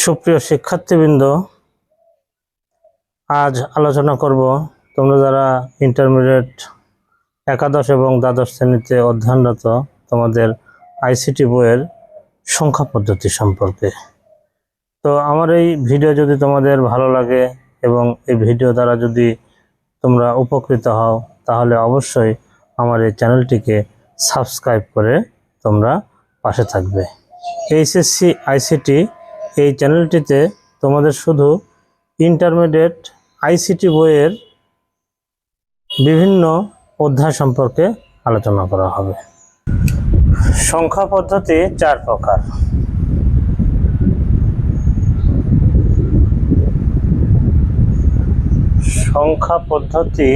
সুপ্রিয় শিক্ষার্থীবৃন্দ, আজ আলোচনা করব তোমরা যারা ইন্টারমিডিয়েট একাদশ এবং দ্বাদশ শ্রেণীতে অধ্যয়নরত তোমাদের আইসিটি বইয়ের সংখ্যা পদ্ধতি সম্পর্কে। তো আমার এই ভিডিও যদি তোমাদের ভালো লাগে এবং এই ভিডিও দ্বারা যদি তোমরা উপকৃত হও, তাহলে অবশ্যই আমার এই চ্যানেলটিকে সাবস্ক্রাইব করে তোমরা পাশে থাকবে। এইচএসসি আইসিটি এই চ্যানেলটিতে তোমাদের শুধু ইন্টারমিডিয়েট আইসিটি বইয়ের বিভিন্ন অধ্যায় সম্পর্কে আলোচনা করা হবে। সংখ্যা পদ্ধতি 4 প্রকার। সংখ্যা পদ্ধতি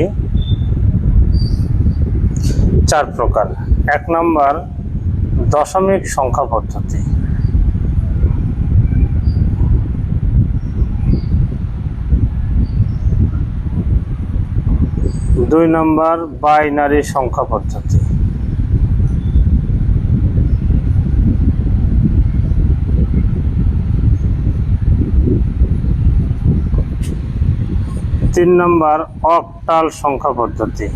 4 প্রকার। 1 নম্বর দশমিক সংখ্যা পদ্ধতি। 2 নম্বর বাইনারি সংখ্যা পদ্ধতি। 3 নম্বর অক্টাল সংখ্যা পদ্ধতি।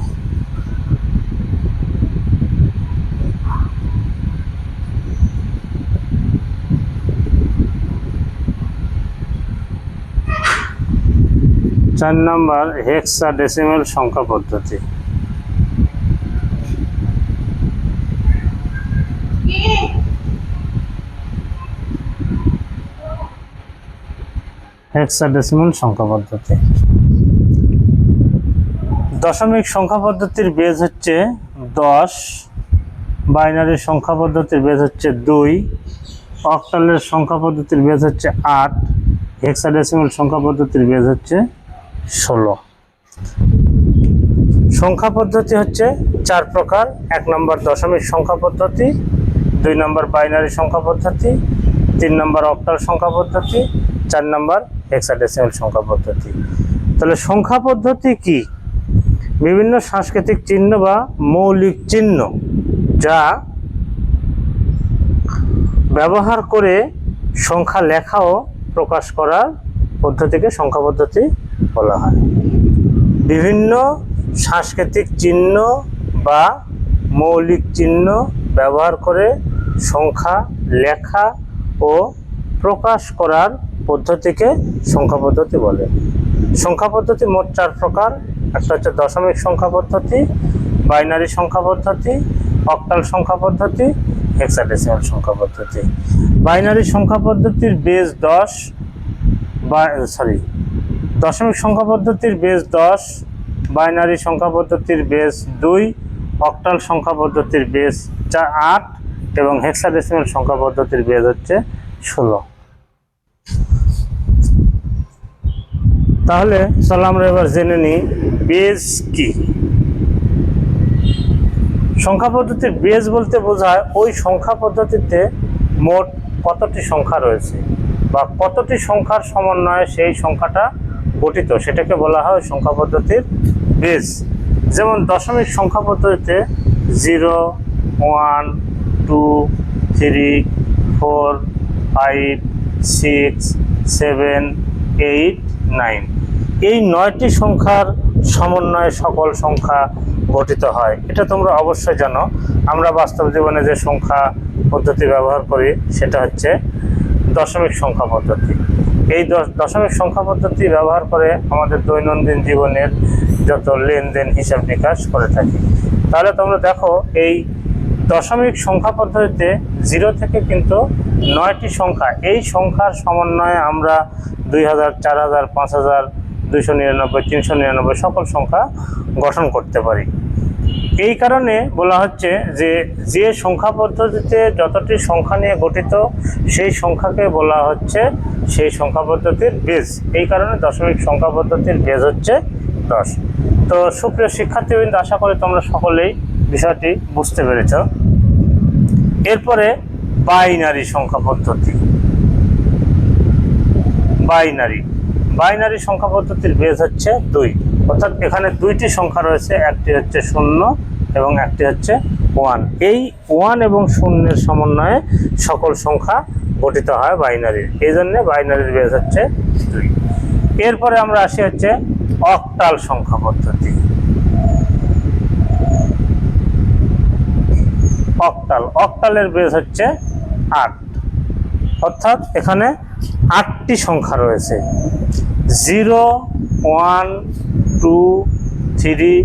4 নম্বর হেক্সাডেসিমাল সংখ্যা পদ্ধতি। 'হেক্সাডেসিমাল সংখ্যা পদ্ধতি। দশমিক সংখ্যা পদ্ধতির বেজ হচ্ছে 10, বাইনারি সংখ্যা পদ্ধতির বেজ হচ্ছে 2, অক্টালের সংখ্যা পদ্ধতির বেজ হচ্ছে 8, হেক্সাডেসিমাল সংখ্যা পদ্ধতির বেজ হচ্ছে 16। সংখ্যা পদ্ধতি হচ্ছে 4 প্রকার। 1 নম্বর দশমিক সংখ্যা পদ্ধতি, 2 নম্বর বাইনারি সংখ্যা পদ্ধতি, 3 নম্বর অক্টাল সংখ্যা পদ্ধতি, 4 নম্বর হেক্সাডেসিমাল সংখ্যা পদ্ধতি। তাহলে সংখ্যা পদ্ধতি কি? বিভিন্ন সাংকেতিক চিহ্ন বা মৌলিক চিহ্ন যা ব্যবহার করে সংখ্যা লেখা ও প্রকাশ করার পদ্ধতিকে সংখ্যা পদ্ধতি বলা হয়। বিভিন্ন সাংকেতিক চিহ্ন বা মৌলিক চিহ্ন ব্যবহার করে সংখ্যা লেখা ও প্রকাশ করার পদ্ধতিকে সংখ্যা পদ্ধতি বলে। সংখ্যা পদ্ধতি মোট 4 প্রকার। একটা হচ্ছে দশমিক সংখ্যা পদ্ধতি, বাইনারি সংখ্যা পদ্ধতি, অক্টাল সংখ্যা পদ্ধতি, হেক্সাডেসিমাল সংখ্যা পদ্ধতি। বাইনারি সংখ্যা পদ্ধতির বেজ 10, দশমিক সংখ্যা পদ্ধতির বেজ 10, বাইনারি সংখ্যা পদ্ধতির বেজ 2, অক্টাল সংখ্যা পদ্ধতির বেজ 8 এবং হেক্সাডেসিমাল সংখ্যা পদ্ধতির বেজ হচ্ছে 16। তাহলে চলো আমরা এবার জেনে নিই বেজ কি। সংখ্যা পদ্ধতির বেজ বলতে বোঝায় ওই সংখ্যা পদ্ধতিতে মোট কতটি সংখ্যা রয়েছে বা কতটি সংখ্যার সমন্বয়ে সেই সংখ্যাটা গঠিত, সেটাকে বলা হয় সংখ্যা পদ্ধতির বেজ। যেমন দশমিক সংখ্যা পদ্ধতিতে 0, 1, 2, 3, 4, 5, 6, 7, 8, 9 এই 9টি সংখ্যার সমন্বয়ে সকল সংখ্যা গঠিত হয়। এটা তোমরা অবশ্যই জানো। আমরা বাস্তব জীবনে যে সংখ্যা পদ্ধতি ব্যবহার করি সেটা হচ্ছে দশমিক সংখ্যা পদ্ধতি। এই দশমিক সংখ্যা পদ্ধতি ব্যবহার করে আমাদের দৈনন্দিন জীবনের যত লেনদেন হিসাব নিকাশ করে থাকি। তাহলে তোমরা দেখো এই দশমিক সংখ্যা পদ্ধতিতে 0 থেকে কিন্তু 9টি সংখ্যা, এই সংখ্যার সমন্বয়ে আমরা 2000, 4000, 5000, 299, 399 সকল সংখ্যা গঠন করতে পারি। এই কারণে বলা হচ্ছে যে সংখ্যা পদ্ধতিতে যতটি সংখ্যা নিয়ে গঠিত সেই সংখ্যাকে বলা হচ্ছে সেই সংখ্যা পদ্ধতির বেজ। এই কারণে দশমিক সংখ্যা পদ্ধতির বেজ হচ্ছে 10। তো সুপ্রিয় শিক্ষার্থীবৃন্দ, আশা করি তোমরা সকলেই বিষয়টি বুঝতে পেরেছ। এরপরে বাইনারি সংখ্যা পদ্ধতি। বাইনারি সংখ্যা পদ্ধতির বেজ হচ্ছে 2, অর্থাৎ এখানে 2টি সংখ্যা রয়েছে, একটি হচ্ছে 0 এবং একটি হচ্ছে 1। এই 1 এবং 0-এর সমন্বয়ে সকল সংখ্যা গঠিত হয় বাইনারির, এই জন্য বাইনারির বেজ হচ্ছে 2। এরপরে আমরা আসি হচ্ছে অক্টাল সংখ্যা পদ্ধতি। অক্টালের বেজ হচ্ছে 8, অর্থাৎ এখানে 8টি সংখ্যা রয়েছে। 0, 1, 2, 3,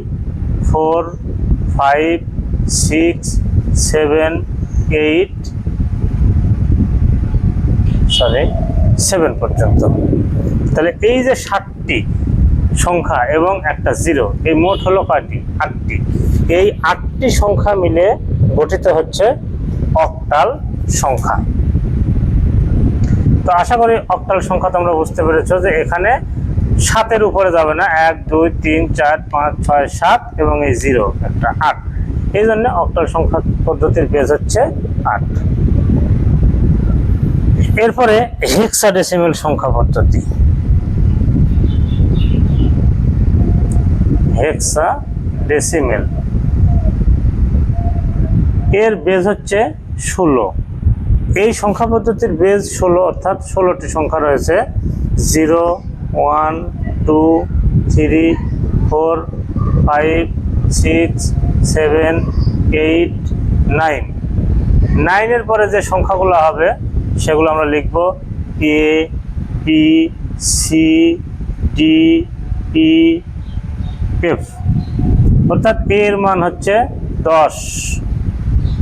4, 5, 6, 7, 7 পর্যন্ত। তাহলে এই যে 7টি সংখ্যা এবং একটা 0, এই মোট হলো কয়টি? 8টি। এই 8টি সংখ্যা মিলে গঠিত হচ্ছে অক্টাল সংখ্যা। তো আশা করি অক্টাল সংখ্যা তোমরা বুঝতে পেরেছো যে এখানে 7-এর উপরে যাবে না, 1, 2, 3, 4, 5, 6, 7 এবং এই 0 একটা 8। এই জন্য অক্টাল সংখ্যা পদ্ধতির বেজ হচ্ছে 8। এরপরে হেক্সাডেসিমেল সংখ্যা পদ্ধতি। হেক্সাডেসিমেল এর বেজ হচ্ছে 16। এই সংখ্যা পদ্ধতির বেজ 16, অর্থাৎ 16টি সংখ্যা রয়েছে। 0, 1, 2, 3, 4, 5, 6, 7, 8, 9। 9-এর পরে যে সংখ্যাগুলো হবে সেগুলো আমরা লিখব A, B, C, D, E, F। অর্থাৎ A এর মান হচ্ছে 10,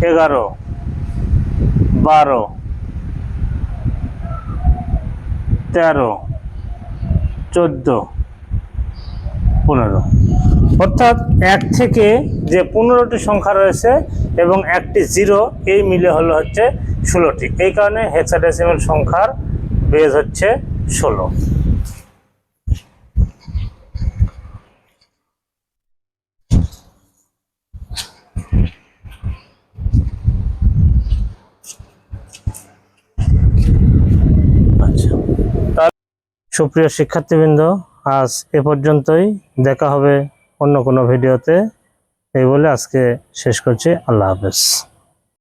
11, 12, 13, 14, 15। অর্থাৎ 1 থেকে যে 15টি সংখ্যা রয়েছে এবং একটি 0, এই মিলে হলো হচ্ছে 16টি। এই কারণে হেক্সাডেসিমেল সংখ্যার বেজ হচ্ছে 16। আচ্ছা, সুপ্রিয় শিক্ষার্থীবৃন্দ, আজ এ পর্যন্তই। দেখা হবে অন্য কোনো ভিডিওতে। এই বলে আজকে শেষ করছি। আল্লাহ হাফেজ।